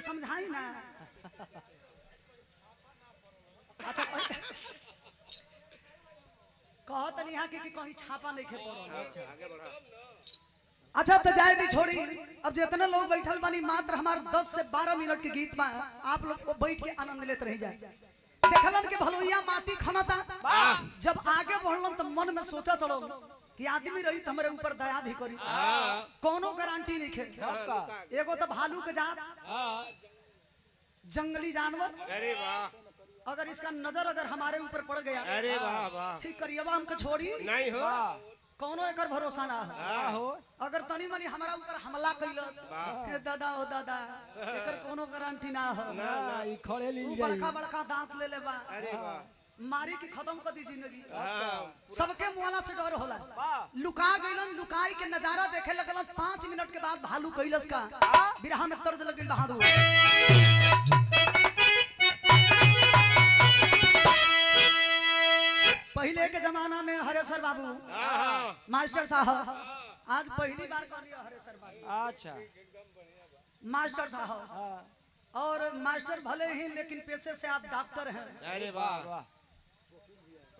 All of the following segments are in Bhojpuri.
समझाई ना। अच्छा कहत नहीं यहाँ कि कहीं छापा नहीं खेपो। अच्छा तो जाए नहीं छोड़ी। अब जितने लोग बैठल बानी मात्र हमारे 10 से 12 मिनट के गीत में आप लोग को बैठ के आनंद लेते रह जाए। देखलन के भलोइया माटी खनता, जब आगे बढ़लन तो मन में सोचा तड़ो कि आदमी रही तो हमारे ऊपर दया भी करी। कोनो गारंटी नहीं खे। एगो तो भालू के जात, जंगली जानवर। अरे वाह, अगर इसका नजर अगर हमारे ऊपर पड़ गया, अरे वाह वाह, ठीक करिएवा हमको छोड़ी नहीं हो, कोनो एकर भरोसा ना हो। अगर तनी मनी हमारा ऊपर हमला कैलो के दादा ओ दादा, एकर कोनो गारंटी ना हो। ई खड़े ली जाई। बड़का बड़का दांत ले लेबा, अरे वाह, मारी की खत्म कर दी जिंदगी। सबके मुआला से डर होला। लुका गइलन, लुकाई के नजारा देखे लगलन। 5 मिनट के बाद भालू कैलस का बिरहा में तर्ज लग गइल बहादुर। पहले के जमाना में हरेसर बाबू मास्टर साहब, आज पहली बार कहनी हरेसर बाबू। अच्छा मास्टर साहब, और मास्टर भले ही लेकिन पेशे से आप डॉक्टर हैं। अरे वाह वाह,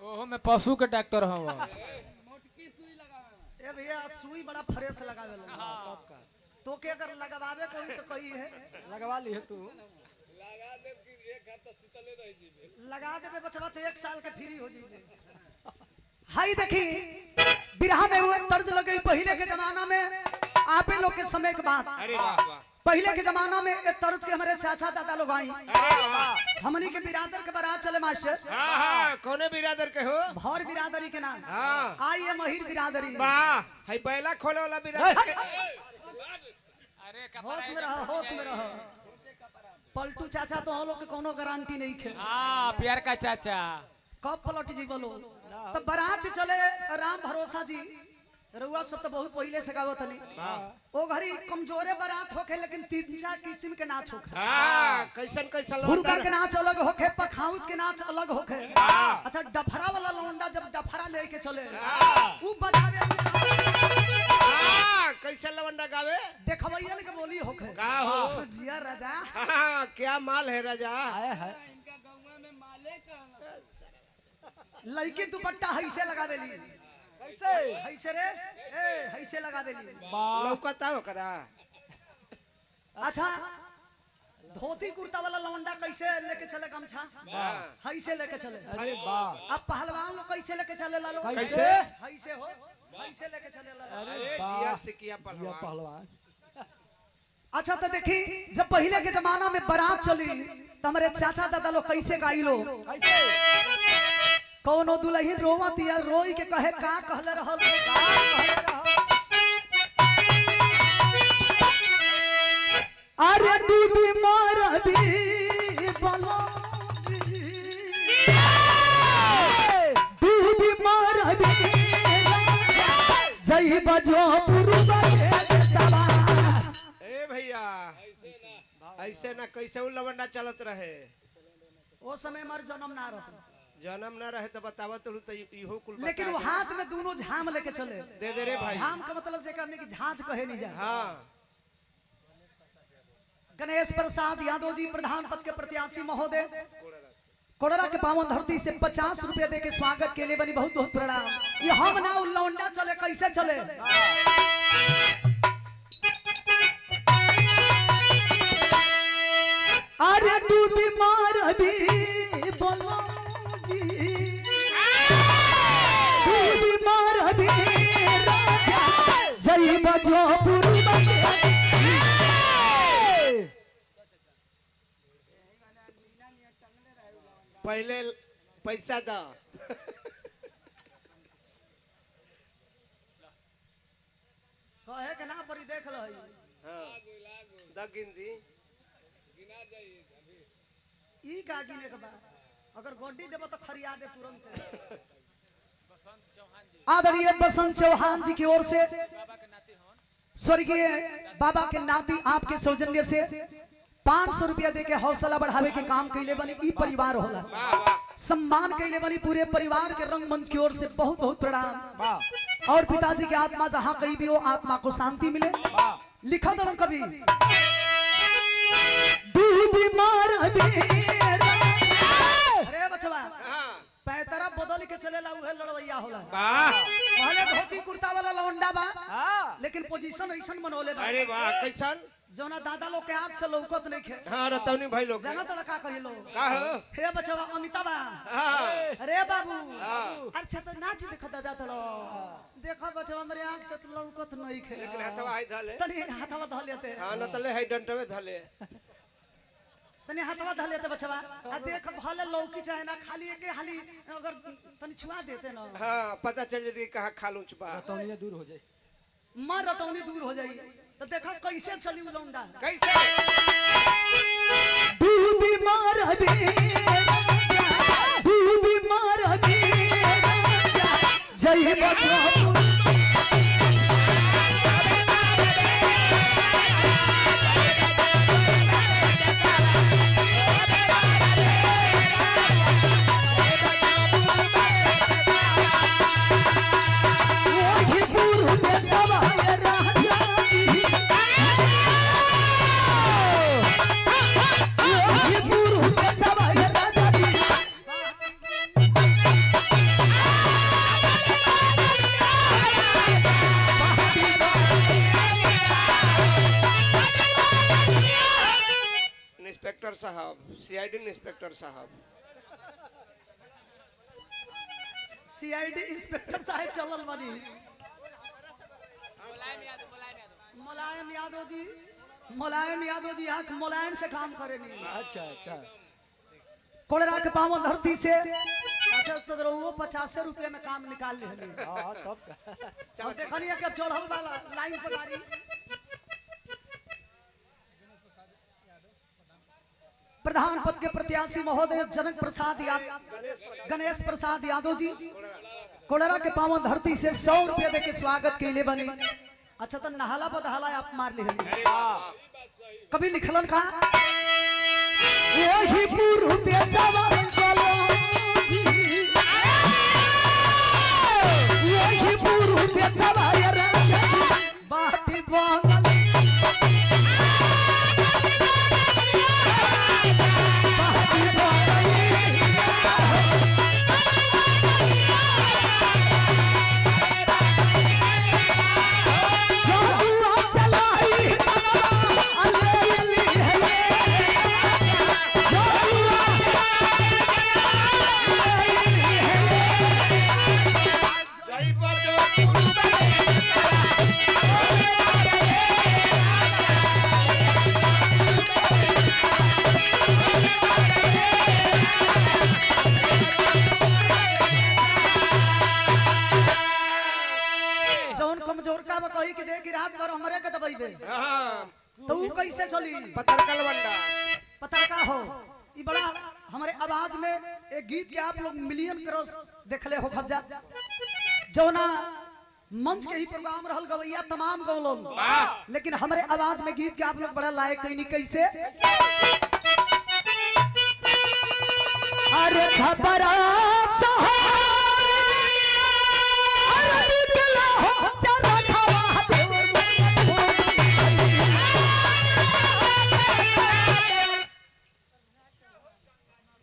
ओहो मैं पशु के डॉक्टर हूँ। ए भैया सुई बड़ा फ्रेश लगावे लो। तो के अगर लगवावे कोई तो कही है लगवा ली है तू। लगा देबे बचवा तो 1 साल के फ्री हो जाइए। हाई देखी बिरहा में वो तर्ज लगे पहले के जमाना में, आपे लोग के समय के बाद। अरे वाह वाह, पहले के जमाना में एक तर्ज के हमारे चाचा दादा लोग आई। अरे वाह, हमनी के बिरादर के बारात चले मास्टर। हाँ, कौने बिरादर के हो? भौर बिरादरी के नाम हाँ, आई है महिर बिरादरी। वाह, है बैला खोले वाला बिरादर के। अरे होश में रहो, होश में रहो। पलटू चाचा तो हम लोग के कोनो गारंटी नहीं खे। हाँ प्यार का चाचा। कब पलट जी बोलो तब बारात चले राम भरोसा जी। रउआ सब तो बहुत पहले से गावत नहीं। ओ घड़ी कमजोरे बारात होखे लेकिन 3-4 किस्म के नाच होखे। हाँ, कैसन कैसन हुरका के नाच अलग होखे, पखाउज के नाच अलग होखे। अच्छा डफरा वाला लौंडा जब डफरा लेके चले ऊ बजावे कैसे लवंडा गावे? देखवैया के बोली होखे। का हो जिया राजा, हाँ, क्या माल है राजा? लड़की दुपट्टा हैसे लगा देली। कैसे हैसे रे, ए हैसे लगा देली। लौकता हो करा। अच्छा धोती कुर्ता वाला लौंडा कैसे लेके चले गमछा? हैसे लेके चले। अरे वाह, अब पहलवान लोग कैसे लेके चले लालो? कैसे? हैसे हो, हैसे लेके चले लालो। अरे वाह, जिया सिकिया ये पहलवान। पहलवान। अच्छा तो देखी जब पहले के जमाना में बारात चली तो हमारे चाचा दादा लोग कैसे गाई लो। कैसे कौनो दुल्हन रोवत या रोई के कहे का कहले रहल। अरे डूबी मारबी बोलो डूबी मारबी जई बजो पुरुबा के सवा। ए भैया, ऐसे ना कैसे लवंडा चलत रहे। ओ समय हमार जन्म ना रहो, जन्म ना रहे तो बतावत रहू तो इहो कुल लेकिन वो हाथ में दोनों झाम लेके चले। दे दे रे भाई। झाम का मतलब जेकर हमने की झांझ कहे नहीं जाए। हाँ, गणेश प्रसाद यादव जी प्रधान पद के प्रत्याशी महोदय, कोडरा के पावन धरती से 50 रुपए दे के स्वागत के लिए बनी बहुत बहुत प्रणाम। ये हम ना लौंडा चले कैसे चले। अरे डूबी मारबी बोलो जी, डूबी मारबी जई बजो पुरुबा के। पहले पैसा दा। कहे के ना पड़ी देख लही। हाँ, दा गिनती। ई का गिने के बा अगर गोड्डी देबो तो खरिया दे तुरंत। आदरणीय बसंत चौहान जी की ओर से स्वर्गीय बाबा के नाती आपके सौजन्य से 500 रुपया दे के हौसला बढ़ावे के काम कैले बनी। ई परिवार होला, सम्मान कैले बनी। पूरे परिवार के रंगमंच की ओर से बहुत बहुत प्रणाम। और पिताजी की आत्मा जहाँ कहीं भी हो, आत्मा को शांति मिले। लिखा दो कभी अरे बचवा हाँ पैतरा बदल के चले ला उहे लड़वैया होला वाह पहले धोती कुर्ता वाला लौंडा बा हाँ लेकिन पोजीशन ऐसन बनौले बा अरे वाह कैसन जौना दादा लोग के आंख से लौकत नहीं खे हाँ रतौनी भाई लोग जाना तो का कही लो का हो हे बचवा अमिताबा हाँ अरे बाबू हाँ। अच्छा तो नाच देखत जा तड़ो देखो बचवा मेरे आंख से तो लौकत नहीं खे लेकिन हथवा है धले तनी हाथवा धऽ लेते हाँ न तले है डंटवे धले तनी हाथवा धऽ लेते बचवा आ देख भले लौकी चाहे ना खाली एक हाली अगर तनी छुआ देते ना हाँ पता चल जदी कहाँ खालू छुपा रतौनिया दूर हो जाए मार रतौनी दूर हो जाई तो देखा कैसे चली उ लौंडा कैसे डूबी मार जय बजरंग इंस्पेक्टर साहब सीआईडी इंस्पेक्टर साहब सीआईडी इंस्पेक्टर साहब चलल बनी मुलायम यादव जी यहाँ मुलायम से काम करेनी अच्छा अच्छा कोलरा के पावन धरती से अच्छा तो वो 50 रुपये में काम निकाल ले हाँ तब का अब देखनिए कब चढ़ल वाला लाइन पर गाड़ी प्रधान पद के प्रत्याशी महोदय जनक प्रसाद यादव गणेश प्रसाद यादव जी कोलरा के पावन धरती से 100 रुपये दे के स्वागत के लिए बनी अच्छा तो नहाला बदहाला आप मार ले कभी लिखलन का वही पूर्व देशवा चलो जी वही पूर्व देशवा बाटी बंगल कही कि देख रात भर हमरे के दबइबे हाँ तो ऊ कैसे चली पतरकल बंडा पता का हो ई बड़ा हमारे आवाज में एक गीत के आप लोग मिलियन क्रॉस देखले हो खबजा जौना मंच के ही प्रोग्राम रहल गवैया तमाम गौलो लेकिन हमारे आवाज में गीत के आप लोग बड़ा लायक कहीं कैसे अरे छपरा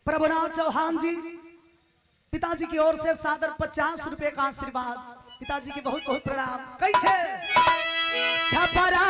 प्रभुनाथ चौहान जी पिताजी की ओर से सादर 50 रुपए का आशीर्वाद पिताजी की बहुत बहुत प्रणाम कैसे छपरा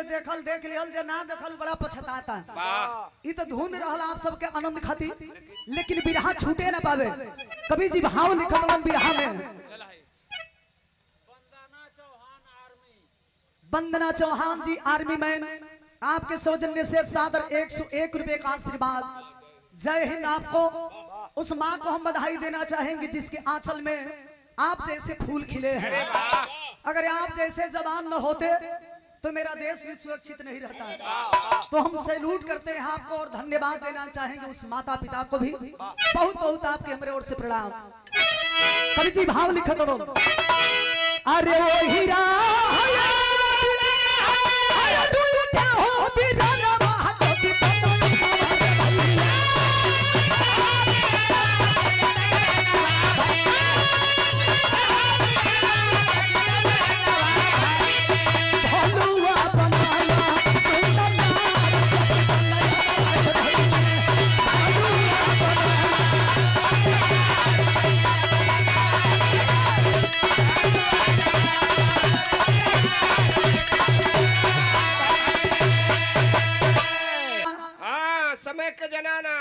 देखल देख लियल जे ना देखल बड़ा पछताता ई तो धुन रहल आप सबके आनंद खातिर लेकिन बिरहा छूटे ना पावे कभी जी भाव लिखत बिरहा में वंदना चौहान जी आर्मी मैन आपके सौजन्य से सादर 101 रुपए का आशीर्वाद जय हिंद आपको उस माँ को हम बधाई देना चाहेंगे जिसके आंचल में आप जैसे फूल खिले हैं अगर आप जैसे जवान न होते तो मेरा देश भी सुरक्षित नहीं रहता। तो हम सैल्यूट करते हैं आपको और धन्यवाद देना चाहेंगे उस माता पिता को भी। बहुत बहुत आपके हमारे ओर से प्रणाम। कवि जी भाव लिखा करो। अरे वो हीरा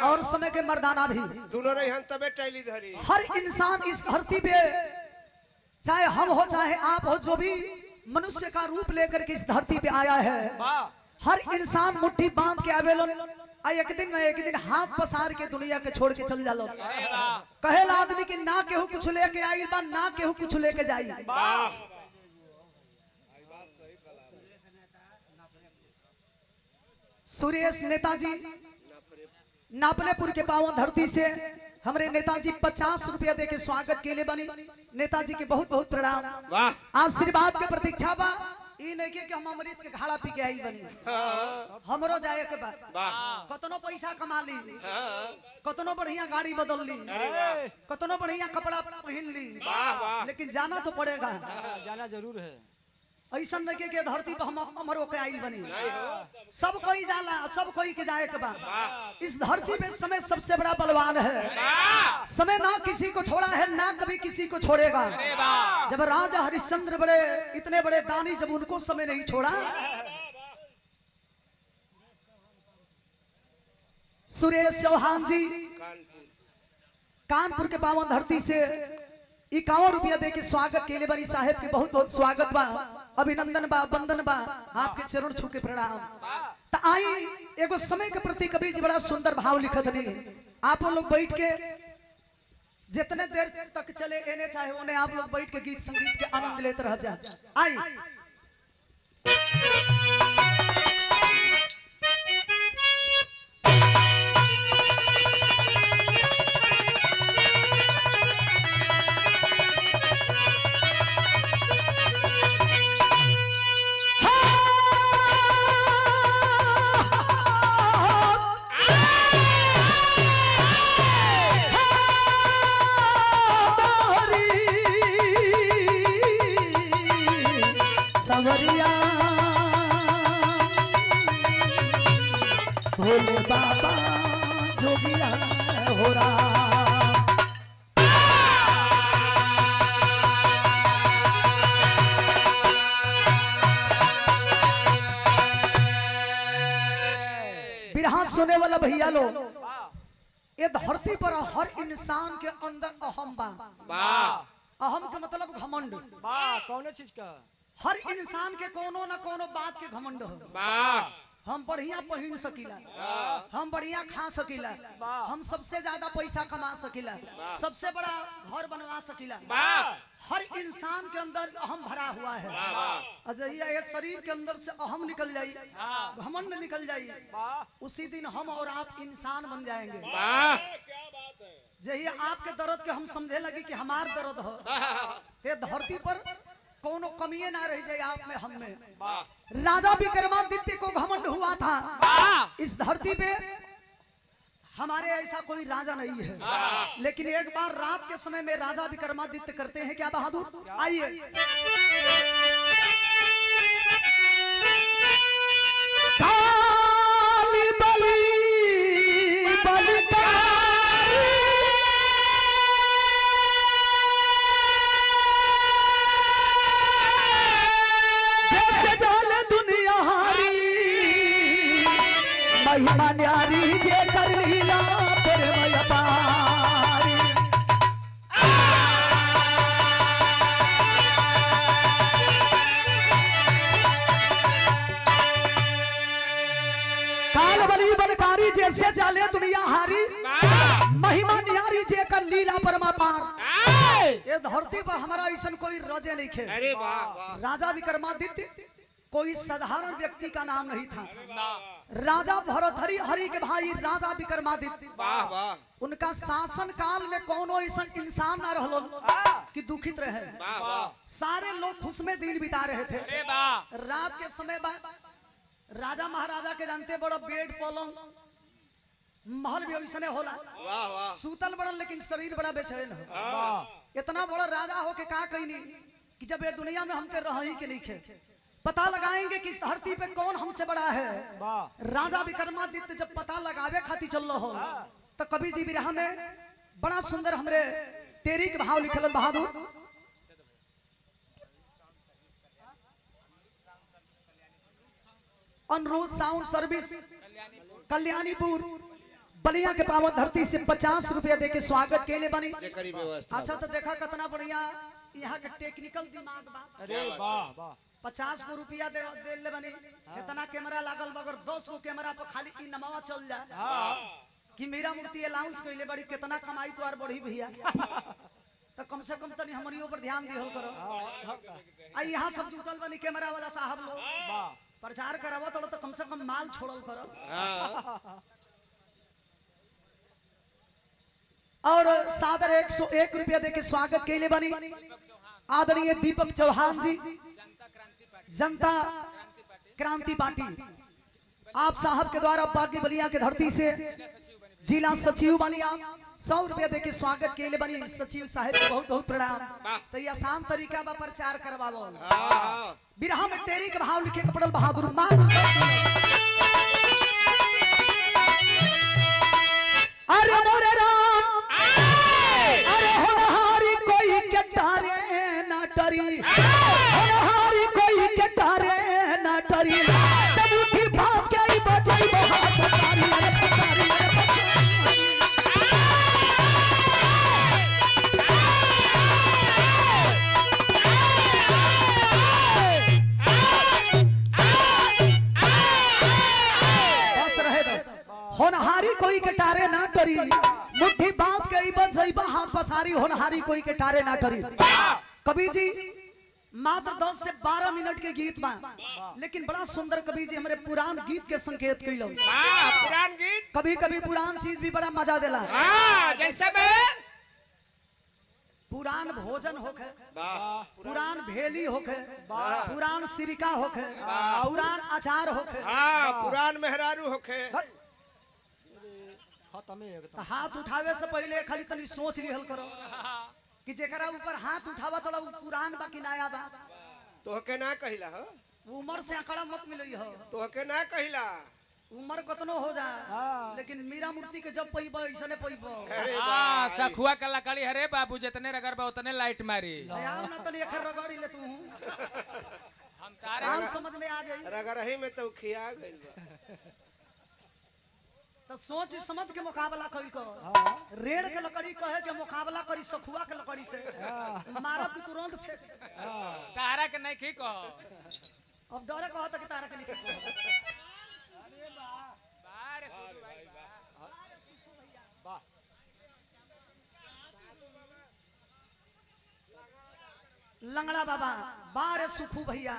और समय के मर्दाना भी दोनों रही हम तबे टैली धरी। हर इंसान इस धरती पे चाहे हम हो चाहे आप हो, जो भी मनुष्य का रूप लेकर के इस धरती पे आया है, हर इंसान मुट्ठी बांध के आवेलो। एक दिन न एक दिन हाथ पसार के दुनिया के छोड़ के चल जालो। कहेला आदमी कि ना केहू कुछ लेके आई बा, ना केहू कुछ लेके जाई। सुरेश नेताजी नापलेपुर के पावन धरती से हमारे नेताजी 50 रुपया दे के स्वागत के लिए बनी। नेताजी के बहुत बहुत प्रणाम। आशीर्वाद के प्रतीक्षा बा। ई नहीं कि हम अमृत के घाड़ा पी के आई बनी। हमरो जाए के बाद कतनो पैसा कमा ली, कतनो बढ़िया गाड़ी बदल ली, कतनो बढ़िया कपड़ा पहन ली, लेकिन जाना तो पड़ेगा। जाना जरूर है। ऐसा नहीं के धरती पर हम अमरो के आइल बनी। सब कोई जाला, सब कोई के जाए के बाद। इस धरती पे समय सबसे बड़ा बलवान है। समय ना किसी को छोड़ा है, ना कभी किसी को छोड़ेगा। जब राजा हरिश्चंद्र बड़े इतने बड़े दानी, जब उनको समय नहीं छोड़ा। सुरेश चौहान जी कानपुर के पावन धरती से 51 रुपया दे के स्वागत के लिए बनी। साहेब के बहुत बहुत स्वागत बा, अभिनंदन बा, वंदन बा, आपके चरण छू के प्रणाम। तो आई एगो समय के प्रति कवि जी बड़ा सुंदर भाव लिखत नहीं। आप लोग बैठ के जितने देर तक चले एने चाहे उन्हें आप लोग बैठ के गीत संगीत के आनंद लेते रह जा। आई सवरिया भोले बाबा जोगिया हो रहा। बिरहा सुने वाला भैया लोग, ये धरती पर हर इंसान के अंदर अहम बा। अहम के मतलब घमंड। कौन चीज का? हर इंसान के कोनो न कोनो बात के घमंड हो। हम बढ़िया पहन सकीला, हम बढ़िया खा सकीला, हम सबसे ज्यादा पैसा कमा सकीला, सबसे बड़ा घर बनवा सकीला। हर इंसान के अंदर अहम भरा हुआ है। अजहिया ये शरीर के अंदर से अहम निकल जाई, घमंड निकल जाई, उसी दिन हम और आप इंसान बन जाएंगे। जहिया आपके दर्द के हम समझे लगी कि हमार दर्द हो, ये धरती पर कोनो कमिये ना रह जाए आप में, हम में। राजा विक्रमादित्य को घमंड हुआ था। इस धरती पे हमारे ऐसा कोई राजा नहीं है। लेकिन एक बार रात के समय में राजा विक्रमादित्य करते हैं क्या बहादुर? आइए काली बली महिमा न्यारी जे कर लीला प्रेमय पारी। काल बली बलकारी जैसे जाले दुनिया हारी, महिमा न्यारी जे कर लीला परमापार आय! ये धरती पर हमारा ऐसा कोई रजे नहीं खे। अरे वाह वाह राजा विक्रमादित्य कोई साधारण व्यक्ति का नाम नहीं था। ना राजा भरतहरि हरि के भाई राजा विक्रमादित्य, वाह वाह उनका शासन काल में कोनो ऐसा इंसान न रहलो कि दुखित रहे। वाह वाह सारे लोग खुश में दिन बिता रहे थे। अरे वाह रात के समय राजा महाराजा के जानते बड़ा बेड पलंग महल भी वैसने होला, वाह वाह सूतल बड़न लेकिन शरीर बड़ा बेचैन है। हाँ। इतना बड़ा राजा हो के का कहनी कि जब ये दुनिया में हमके रही के नहीं खे, पता लगाएंगे कि इस धरती पे कौन हमसे बड़ा है। राजा विक्रमादित्य जब पता लगावे खातिर चल रहा हो तो कवि जी बिरहा में बड़ा सुंदर हमरे तेरी के भाव लिखल बहादुर। अनुरोध साउंड सर्विस कल्याणीपुर बलिया के पावन धरती से 50 रुपया दे के स्वागत के लिए बनी। जे करी व्यवस्था अच्छा तो देखा कितना बढ़िया यहाँ के टेक्निकल दिमाग बा। अरे वाह वाह 50 को रुपया दे ले बनी। इतना कैमरा लागल बगर 10 को कैमरा पर खाली ई नमावा चल जाए कि मेरा मूर्ति अलाउंस कइले बड़ी कितना कमाई तो आर बढ़ी भैया। तो कम से कम तनी हमनियो पर ध्यान दिहल करो। आ यहाँ सब जुटल बनी कैमरा वाला साहब लोग प्रचार करावत तो कम से कम माल छोड़ल करो। हाँ। और सादर 101 रुपया दे के स्वागत के लिए बनी आदरणीय दीपक चौहान जी, जनता क्रांति पार्टी। आप साहब के द्वारा बागी बलिया के धरती से जिला सचिव बनी। आप 100 रुपया दे के स्वागत के लिए बनी। सचिव साहब को बहुत बहुत प्रणाम। तो ये आसान तरीका बा प्रचार करवावो। हाँ। बिरहा में तेरी के भाव लिखे के पड़ल बहादुर मां। अरे मोरे राम अरे होनहारी कोई के टारे ना टरी, होनहारी कोई के टारे ना टरी, तब उठी बात के ही बचाई बहुत पसारी अरे पसारी अरे बस रहे दो। होनहारी कोई के टारे ना टरी, मुट्ठी बात के ही बचाई हाथ पसारी, होनहारी कोई के टारे ना टरी। कवि जी मात्र 10 से 12 मिनट के गीत बा, लेकिन बड़ा सुंदर कवि जी हमारे पुरान गीत के संकेत कैलो। वाह पुरान गीत कभी कभी पुरान चीज भी बड़ा मजा देला। हाँ जैसे में पुरान भोजन होखे, वाह पुरान भेली होखे, पुरान सिरका होखे, पुरान अचार होखे। हाँ पुरान मेहरारू होखे। खत्म है एकदम। तो हाथ उठावे से पहले खाली तनी सोच लिहल करो कि जेकरा ऊपर हाथ उठावा थोड़ा पुरान बा कि नया बा। तोहके ना कहिला हो, उम्र से आंकड़ा मत मिलई हो। तोहके ना कहिला। उम्र कतनो हो जा लेकिन मीरा मूर्ति के जब पैबा ऐसने पैबा। अरे हाँ वाह सखुआ का लकड़ी हरे बाबू जितने रगड़ बा उतने लाइट मारी। यार ना तनी एखर रगड़ी ले तू हम तारे काम समझ में आ जाई। रगरही में तो खिया गइल बा। तो सोच समझ के मुकाबला करी को। रेड़ के लकड़ी कहे के मुकाबला करी सखुआ के लकड़ी से, मारब की तुरंत फेंक। तारा के नहीं की कहो। अब डरे कहो तो कि तारा के नहीं फेंक। बारे सुखू भाई वाह लंगड़ा बाबा बारे सुखू भैया।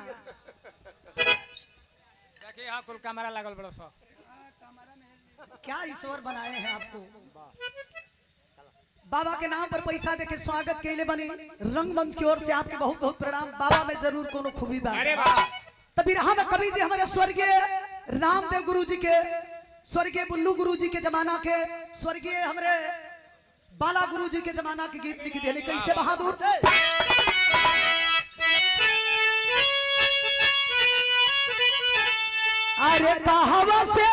देखिए हाँ कुल कैमरा लगल बड़ो सो। क्या ईश्वर बनाए हैं आपको। बाबा के नाम पर पैसा देके स्वागत के लिए बनी रंगमंच की ओर से आपके बहुत बहुत प्रणाम। बाबा में जरूर कोनो खूबी बा। अरे वाह तभी हम कवि जी हमारे स्वर्गीय रामदेव गुरु जी के, स्वर्गीय बुल्लू गुरु जी के जमाना के, स्वर्गीय हमारे बाला गुरु जी के जमाना के गीत लिख देने कैसे बहादुर। अरे कहावा से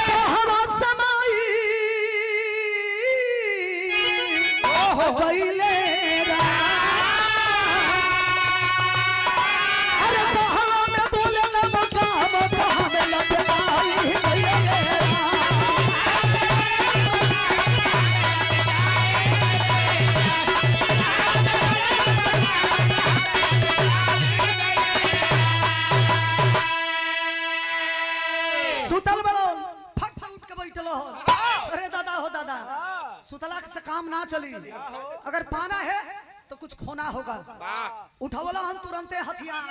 कहावा समाई गईले अरे कहावा में बोले ना मकाम कहां में लटकाई गईले। अरे दादा हो दादा, सुतला से काम ना चली। अगर पाना है तो कुछ खोना होगा। उठवला हम तुरंते हथियार,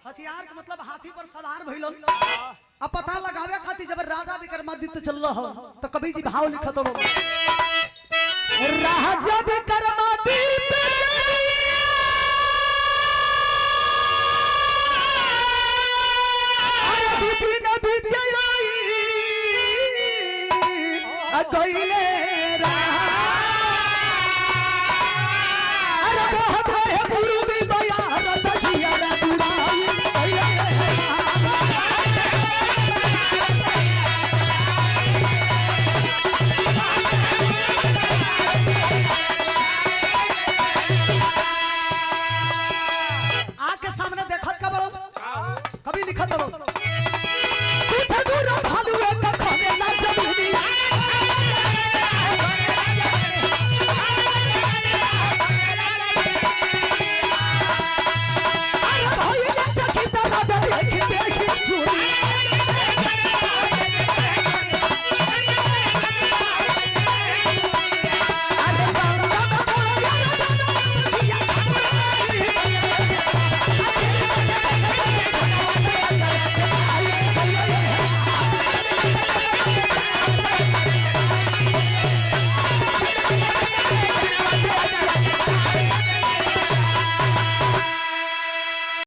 हथियार का मतलब हाथी पर सवार भइलन। अब पता लगावे खातिर जब राजा विक्रमादित्य चल रहा हो तो कवि जी भाव लिखत हो, राजा विक्रमादित्य विपिन विजयी गइले